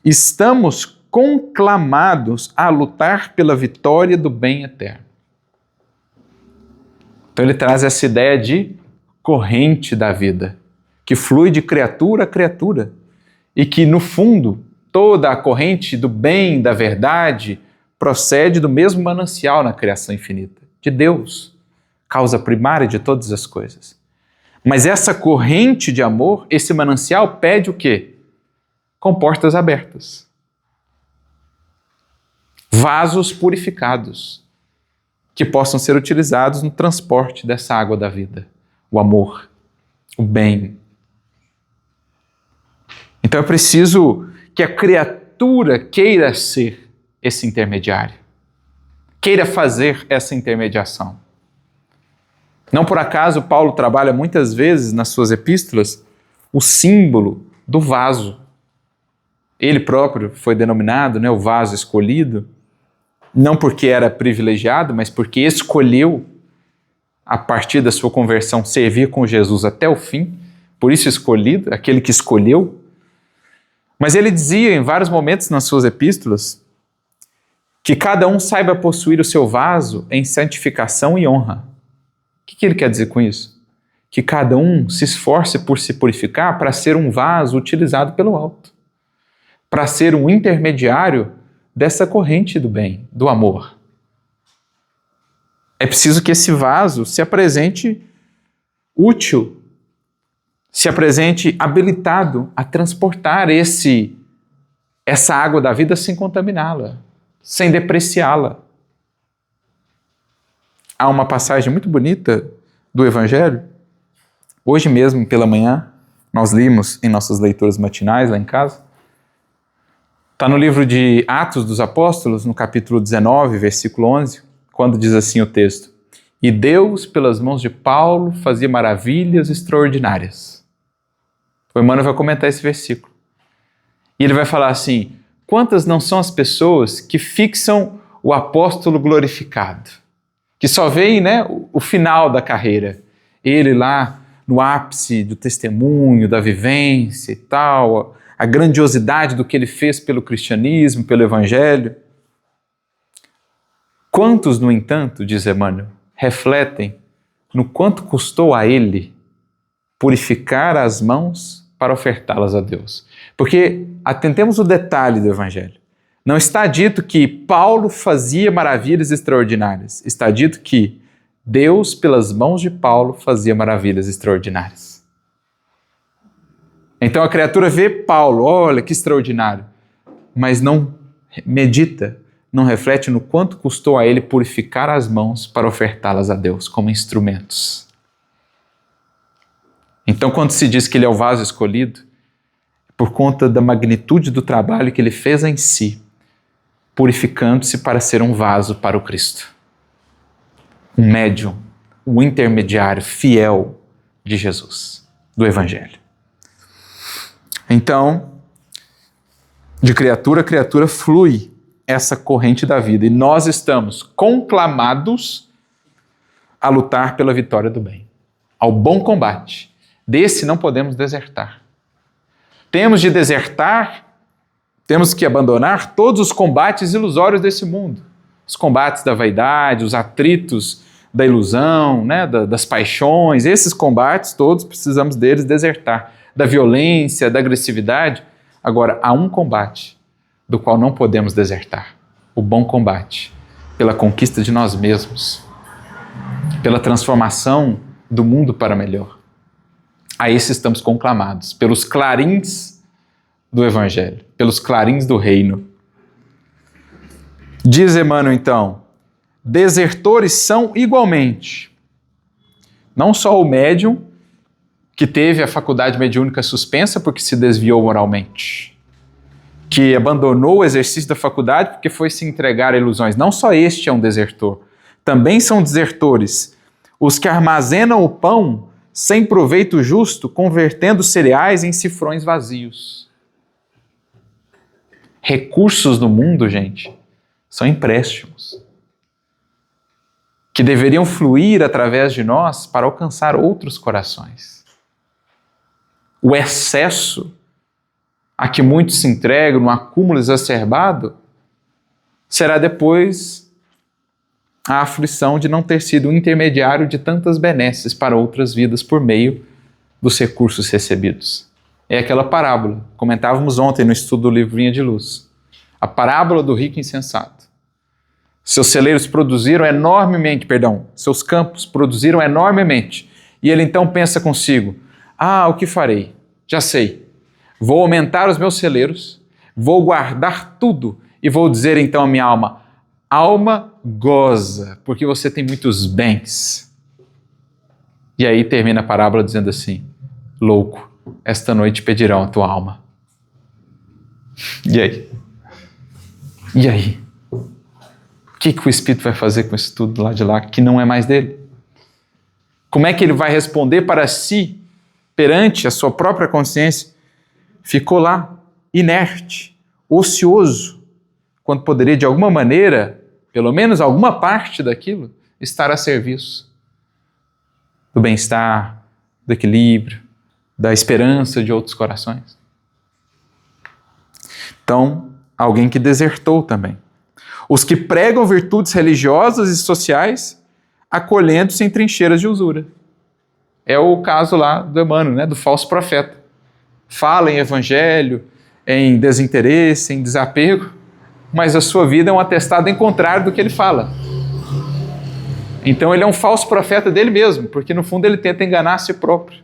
estamos conclamados a lutar pela vitória do bem eterno. Então ele traz essa ideia de corrente da vida, que flui de criatura a criatura, e que, no fundo, toda a corrente do bem, da verdade, procede do mesmo manancial na criação infinita, de Deus, causa primária de todas as coisas. Mas essa corrente de amor, esse manancial pede o quê? Com portas abertas. Vasos purificados, que possam ser utilizados no transporte dessa água da vida. O amor, o bem. Então é preciso que a criatura queira ser esse intermediário, queira fazer essa intermediação. Não por acaso Paulo trabalha muitas vezes nas suas epístolas o símbolo do vaso. Ele próprio foi denominado, o vaso escolhido, não porque era privilegiado, mas porque escolheu, a partir da sua conversão, servir com Jesus até o fim, por isso escolhido, aquele que escolheu. Mas ele dizia em vários momentos nas suas epístolas que cada um saiba possuir o seu vaso em santificação e honra. O que ele quer dizer com isso? Que cada um se esforce por se purificar para ser um vaso utilizado pelo alto, para ser um intermediário dessa corrente do bem, do amor. É preciso que esse vaso se apresente útil, se apresente habilitado a transportar essa água da vida sem contaminá-la, sem depreciá-la. Há uma passagem muito bonita do Evangelho. Hoje mesmo, pela manhã, nós limos em nossas leituras matinais lá em casa. Está no livro de Atos dos Apóstolos, no capítulo 19, versículo 11, quando diz assim o texto: "E Deus, pelas mãos de Paulo, fazia maravilhas extraordinárias." O Emmanuel vai comentar esse versículo. E ele vai falar assim: quantas não são as pessoas que fixam o apóstolo glorificado, que só veem, o final da carreira, ele lá no ápice do testemunho, da vivência e tal, a grandiosidade do que ele fez pelo cristianismo, pelo evangelho. Quantos, no entanto, diz Emmanuel, refletem no quanto custou a ele purificar as mãos para ofertá-las a Deus? Porque atentemos o detalhe do evangelho. Não está dito que Paulo fazia maravilhas extraordinárias. Está dito que Deus, pelas mãos de Paulo, fazia maravilhas extraordinárias. Então a criatura vê Paulo, olha que extraordinário, mas não medita, não reflete no quanto custou a ele purificar as mãos para ofertá-las a Deus como instrumentos. Então, quando se diz que ele é o vaso escolhido, por conta da magnitude do trabalho que ele fez em si, purificando-se para ser um vaso para o Cristo. Um médium, um intermediário fiel de Jesus, do Evangelho. Então, de criatura a criatura flui essa corrente da vida e nós estamos conclamados a lutar pela vitória do bem, ao bom combate. Desse não podemos desertar. Temos de desertar, temos que abandonar todos os combates ilusórios desse mundo. Os combates da vaidade, os atritos da ilusão, das paixões, esses combates todos precisamos deles desertar. Da violência, da agressividade. Agora, há um combate do qual não podemos desertar. O bom combate, pela conquista de nós mesmos, pela transformação do mundo para melhor. A esse estamos conclamados, pelos clarins do Evangelho, pelos clarins do reino. Diz Emmanuel, então, desertores são igualmente, não só o médium, que teve a faculdade mediúnica suspensa porque se desviou moralmente, que abandonou o exercício da faculdade porque foi se entregar a ilusões. Não só este é um desertor, também são desertores os que armazenam o pão sem proveito justo, convertendo cereais em cifrões vazios. Recursos no mundo, gente, são empréstimos que deveriam fluir através de nós para alcançar outros corações. O excesso a que muitos se entregam, um acúmulo exacerbado, será depois a aflição de não ter sido um intermediário de tantas benesses para outras vidas por meio dos recursos recebidos. É aquela parábola, comentávamos ontem no estudo do livro Vinha de Luz, a parábola do rico insensato. Seus celeiros produziram enormemente, seus campos produziram enormemente. E ele então pensa consigo, o que farei? Já sei, vou aumentar os meus celeiros, vou guardar tudo e vou dizer então à minha alma, alma, goza, porque você tem muitos bens. E aí termina a parábola dizendo assim, louco, esta noite pedirão a tua alma. E aí? E aí? O que o Espírito vai fazer com isso tudo lá de lá, que não é mais dele? Como é que ele vai responder para si, perante a sua própria consciência? Ficou lá, inerte, ocioso, quando poderia de alguma maneira, pelo menos alguma parte daquilo, estar a serviço do bem-estar, do equilíbrio, da esperança de outros corações. Então, alguém que desertou também. Os que pregam virtudes religiosas e sociais, acolhendo-se em trincheiras de usura. É o caso lá do Emmanuel, do falso profeta. Fala em evangelho, em desinteresse, em desapego, mas a sua vida é um atestado em contrário do que ele fala. Então ele é um falso profeta dele mesmo, porque no fundo ele tenta enganar a si próprio.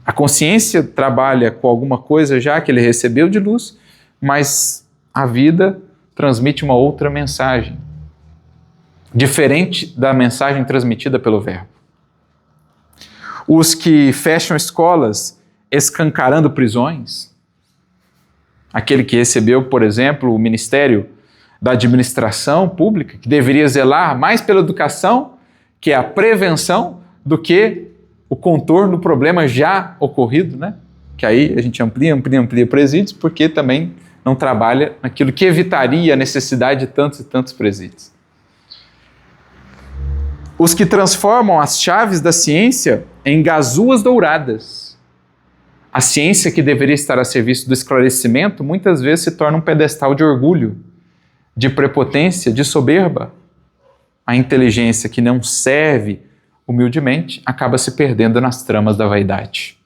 A consciência trabalha com alguma coisa já que ele recebeu de luz, mas a vida transmite uma outra mensagem, diferente da mensagem transmitida pelo Verbo. Os que fecham escolas escancarando prisões, aquele que recebeu, por exemplo, o Ministério da Administração Pública, que deveria zelar mais pela educação, que é a prevenção, do que o contorno do problema já ocorrido, Que aí a gente amplia presídios, porque também não trabalha naquilo que evitaria a necessidade de tantos e tantos presídios. Os que transformam as chaves da ciência em gazuas douradas. A ciência que deveria estar a serviço do esclarecimento, muitas vezes se torna um pedestal de orgulho, de prepotência, de soberba. A inteligência que não serve humildemente acaba se perdendo nas tramas da vaidade.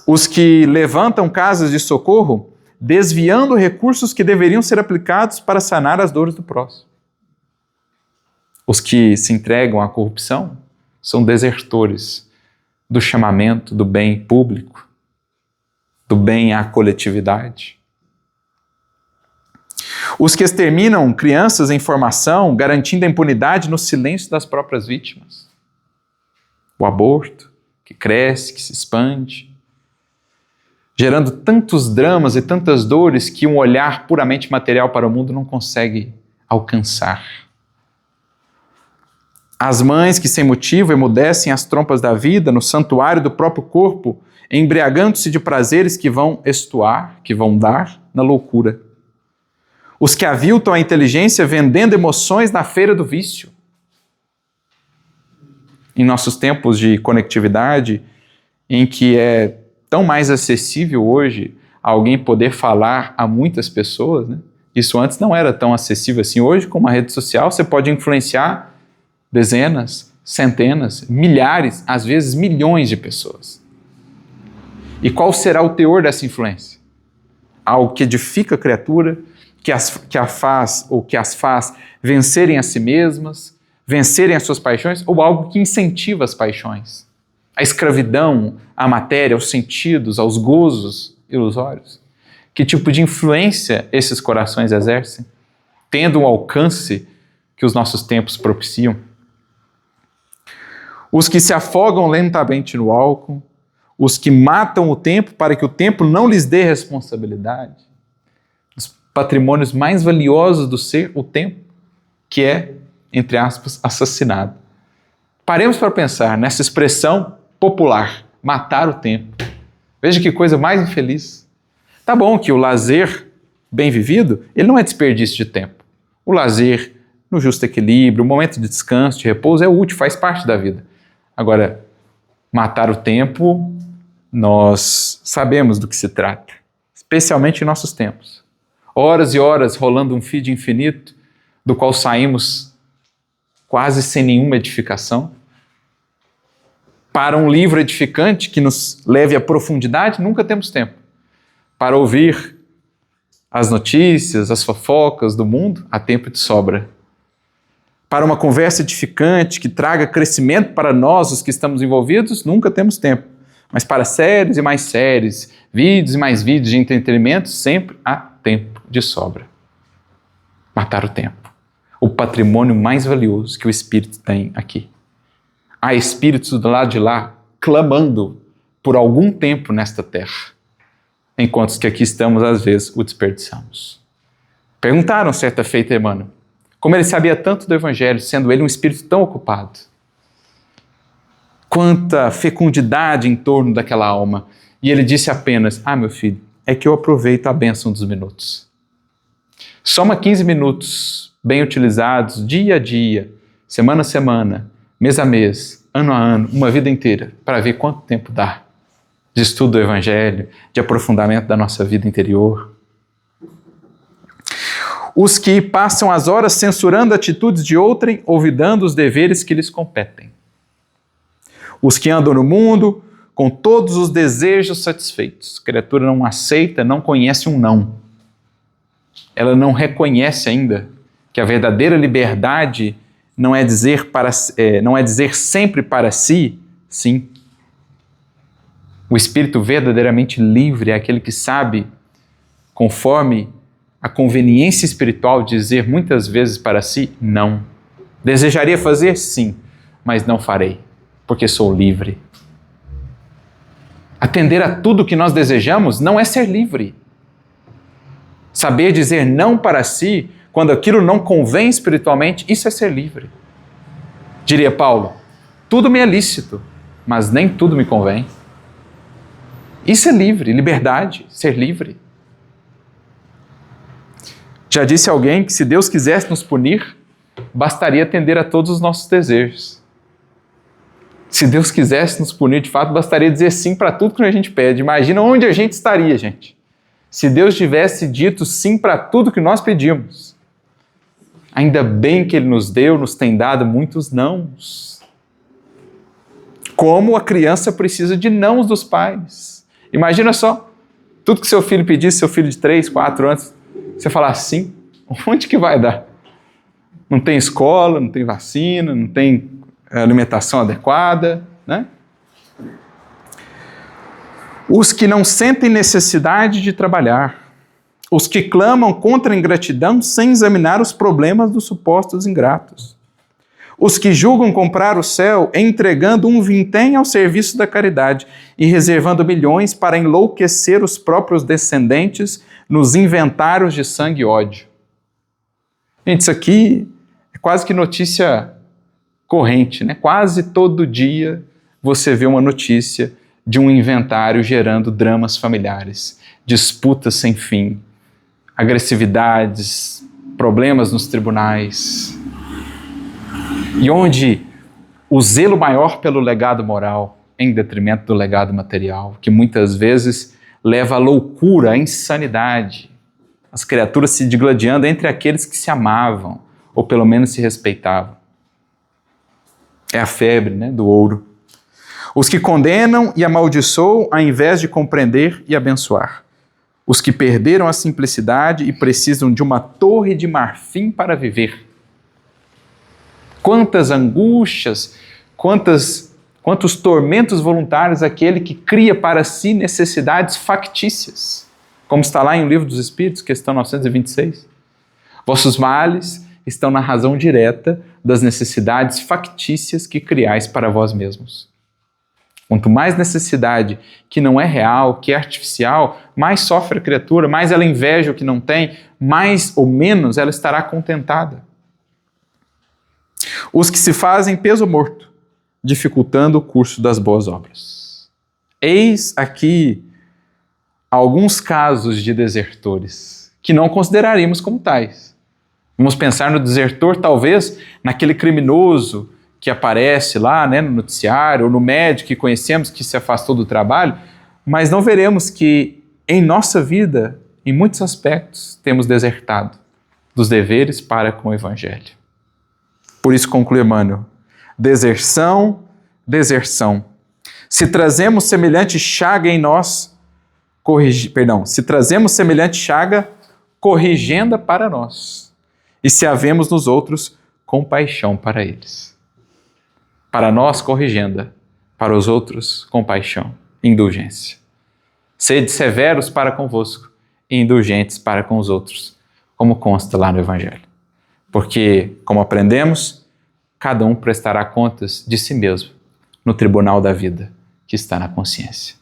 Os que levantam casas de socorro, desviando recursos que deveriam ser aplicados para sanar as dores do próximo. Os que se entregam à corrupção são desertores do chamamento do bem público, do bem à coletividade. Os que exterminam crianças em formação, garantindo a impunidade no silêncio das próprias vítimas. O aborto, que cresce, que se expande, gerando tantos dramas e tantas dores que um olhar puramente material para o mundo não consegue alcançar. As mães que sem motivo emudecem as trompas da vida no santuário do próprio corpo, embriagando-se de prazeres que vão estuar, que vão dar na loucura. Os que aviltam a inteligência vendendo emoções na feira do vício. Em nossos tempos de conectividade, em que é tão mais acessível hoje alguém poder falar a muitas pessoas, Isso antes não era tão acessível assim. Hoje, com uma rede social, você pode influenciar dezenas, centenas, milhares, às vezes milhões de pessoas. E qual será o teor dessa influência? Algo que edifica a criatura, que as faz vencerem a si mesmas, vencerem as suas paixões, ou algo que incentiva as paixões? A escravidão, à matéria, aos sentidos, aos gozos ilusórios? Que tipo de influência esses corações exercem, tendo um alcance que os nossos tempos propiciam? Os que se afogam lentamente no álcool, os que matam o tempo para que o tempo não lhes dê responsabilidade. Os patrimônios mais valiosos do ser, o tempo, que é, entre aspas, assassinado Paremos para pensar nessa expressão popular, matar o tempo. Veja que coisa mais infeliz. Tá bom que o lazer bem vivido, ele não é desperdício de tempo. O lazer, no justo equilíbrio, o momento de descanso, de repouso, é útil, faz parte da vida. Agora, matar o tempo, nós sabemos do que se trata, especialmente em nossos tempos. Horas e horas rolando um feed infinito, do qual saímos quase sem nenhuma edificação. Para um livro edificante que nos leve à profundidade, nunca temos tempo. Para ouvir as notícias, as fofocas do mundo, há tempo de sobra. Para uma conversa edificante que traga crescimento para nós, os que estamos envolvidos, nunca temos tempo. Mas para séries e mais séries, vídeos e mais vídeos de entretenimento, sempre há tempo de sobra. Matar o tempo. O patrimônio mais valioso que o Espírito tem aqui. Há espíritos do lado de lá clamando por algum tempo nesta terra, enquanto que aqui estamos, às vezes, o desperdiçamos. Perguntaram certa feita a Emmanuel, como ele sabia tanto do Evangelho, sendo ele um espírito tão ocupado. Quanta fecundidade em torno daquela alma. E ele disse apenas, meu filho, é que eu aproveito a bênção dos minutos. Soma 15 minutos bem utilizados, dia a dia, semana a semana, mês a mês, ano a ano, uma vida inteira, para ver quanto tempo dá de estudo do Evangelho, de aprofundamento da nossa vida interior. Os que passam as horas censurando atitudes de outrem, olvidando os deveres que lhes competem. Os que andam no mundo com todos os desejos satisfeitos. A criatura não aceita, não conhece um não. Ela não reconhece ainda que a verdadeira liberdade não é dizer sempre para si, sim. O espírito verdadeiramente livre é aquele que sabe, conforme a conveniência espiritual, dizer muitas vezes para si, não. Desejaria fazer? Sim, mas não farei, porque sou livre. Atender a tudo que nós desejamos não é ser livre. Saber dizer não para si, quando aquilo não convém espiritualmente, isso é ser livre. Diria Paulo, tudo me é lícito, mas nem tudo me convém. Isso é livre, liberdade, ser livre. Já disse alguém que se Deus quisesse nos punir, bastaria atender a todos os nossos desejos. Se Deus quisesse nos punir de fato, bastaria dizer sim para tudo que a gente pede. Imagina onde a gente estaria, gente. Se Deus tivesse dito sim para tudo que nós pedimos. Ainda bem que Ele nos tem dado muitos nãos. Como a criança precisa de nãos dos pais. Imagina só, tudo que seu filho pedisse, seu filho de 3, 4 anos, você falar sim, onde que vai dar? Não tem escola, não tem vacina, não tem alimentação adequada, né? Os que não sentem necessidade de trabalhar, os que clamam contra a ingratidão sem examinar os problemas dos supostos ingratos, os que julgam comprar o céu entregando um vintém ao serviço da caridade e reservando milhões para enlouquecer os próprios descendentes nos inventários de sangue e ódio. Gente, isso aqui é quase que notícia corrente, né? Quase todo dia você vê uma notícia de um inventário gerando dramas familiares, disputas sem fim, agressividades, problemas nos tribunais. E onde o zelo maior pelo legado moral, em detrimento do legado material, que muitas vezes leva à loucura, à insanidade, as criaturas se digladiando entre aqueles que se amavam, ou pelo menos se respeitavam. É a febre, né, do ouro. Os que condenam e amaldiçoam ao invés de compreender e abençoar. Os que perderam a simplicidade e precisam de uma torre de marfim para viver. Quantas angústias, quantos tormentos voluntários aquele que cria para si necessidades factícias. Como está lá em O Livro dos Espíritos, questão 926. Vossos males estão na razão direta das necessidades factícias que criais para vós mesmos. Quanto mais necessidade que não é real, que é artificial, mais sofre a criatura, mais ela inveja o que não tem, mais ou menos ela estará contentada. Os que se fazem peso morto dificultando o curso das boas obras. Eis aqui alguns casos de desertores que não consideraríamos como tais. Vamos pensar no desertor, talvez, naquele criminoso que aparece lá, né, no noticiário, ou no médico que conhecemos que se afastou do trabalho, mas não veremos que em nossa vida, em muitos aspectos, temos desertado dos deveres para com o Evangelho. Por isso conclui Emmanuel: deserção, deserção. Se trazemos semelhante chaga em nós, se trazemos semelhante chaga, corrigenda para nós, e se havemos nos outros compaixão para eles. Para nós, corrigenda, para os outros, compaixão, indulgência. Sede severos para convosco e indulgentes para com os outros, como consta lá no Evangelho. Porque, como aprendemos, cada um prestará contas de si mesmo no tribunal da vida que está na consciência.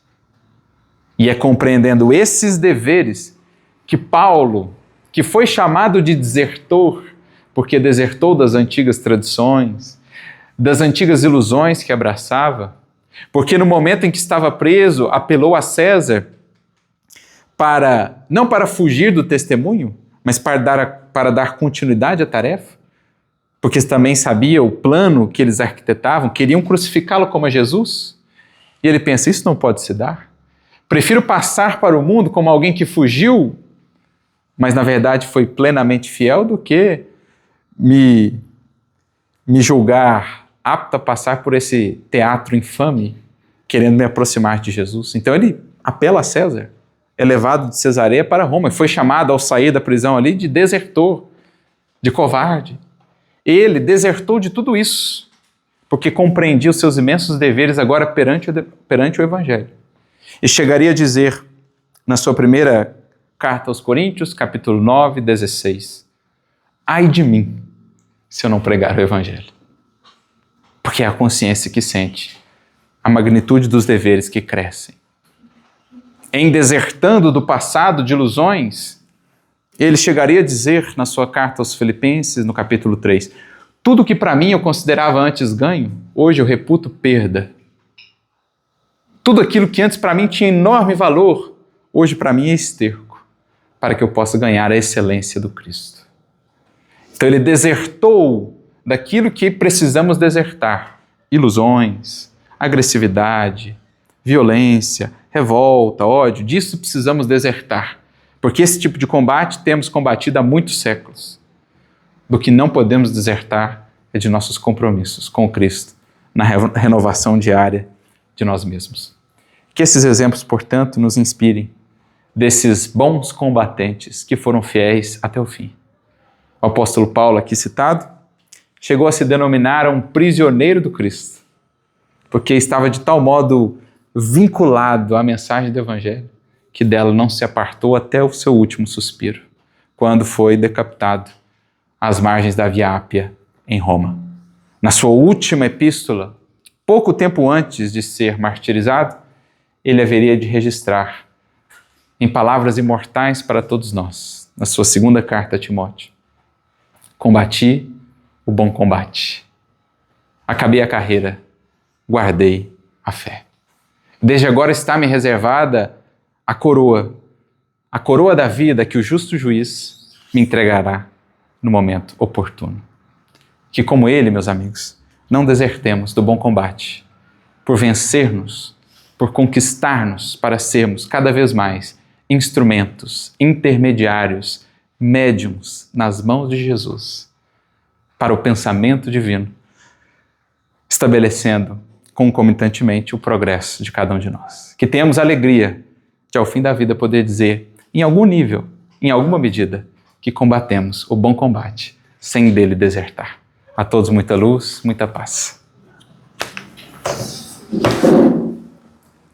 E é compreendendo esses deveres que Paulo, que foi chamado de desertor, porque desertou das antigas tradições, das antigas ilusões que abraçava, porque no momento em que estava preso, apelou a César não para fugir do testemunho, mas para dar continuidade à tarefa, porque também sabia o plano que eles arquitetavam, queriam crucificá-lo como a Jesus, e ele pensa, isso não pode se dar. Prefiro passar para o mundo como alguém que fugiu, mas na verdade foi plenamente fiel, do que me julgar apto a passar por esse teatro infame, querendo me aproximar de Jesus. Então ele apela a César, é levado de Cesareia para Roma, e foi chamado ao sair da prisão ali de desertor, de covarde. Ele desertou de tudo isso, porque compreendia os seus imensos deveres agora perante o Evangelho. E chegaria a dizer, na sua primeira carta aos Coríntios, capítulo 9, 16, ai de mim, se eu não pregar o Evangelho. Porque é a consciência que sente a magnitude dos deveres que crescem. Em desertando do passado de ilusões, ele chegaria a dizer na sua carta aos Filipenses, no capítulo 3, tudo que para mim eu considerava antes ganho, hoje eu reputo perda. Tudo aquilo que antes para mim tinha enorme valor, hoje para mim é esterco, para que eu possa ganhar a excelência do Cristo. Então ele desertou daquilo que precisamos desertar: ilusões, agressividade, violência, revolta, ódio. Disso precisamos desertar, porque esse tipo de combate temos combatido há muitos séculos. Do que não podemos desertar é de nossos compromissos com Cristo, na renovação diária de nós mesmos. Que esses exemplos, portanto, nos inspirem desses bons combatentes que foram fiéis até o fim. O apóstolo Paulo, aqui citado, chegou a se denominar um prisioneiro do Cristo, porque estava de tal modo vinculado à mensagem do Evangelho, que dela não se apartou até o seu último suspiro, quando foi decapitado às margens da Via Ápia, em Roma. Na sua última epístola, pouco tempo antes de ser martirizado, ele haveria de registrar, em palavras imortais para todos nós, na sua segunda carta a Timóteo: combati o bom combate, acabei a carreira, guardei a fé. Desde agora está-me reservada a coroa da vida que o justo juiz me entregará no momento oportuno. Que como ele, meus amigos, não desertemos do bom combate, por vencer-nos, por conquistar-nos para sermos cada vez mais instrumentos, intermediários, médiuns nas mãos de Jesus, para o pensamento divino, estabelecendo concomitantemente o progresso de cada um de nós. Que tenhamos a alegria de, ao fim da vida, poder dizer, em algum nível, em alguma medida, que combatemos o bom combate, sem dele desertar. A todos muita luz, muita paz.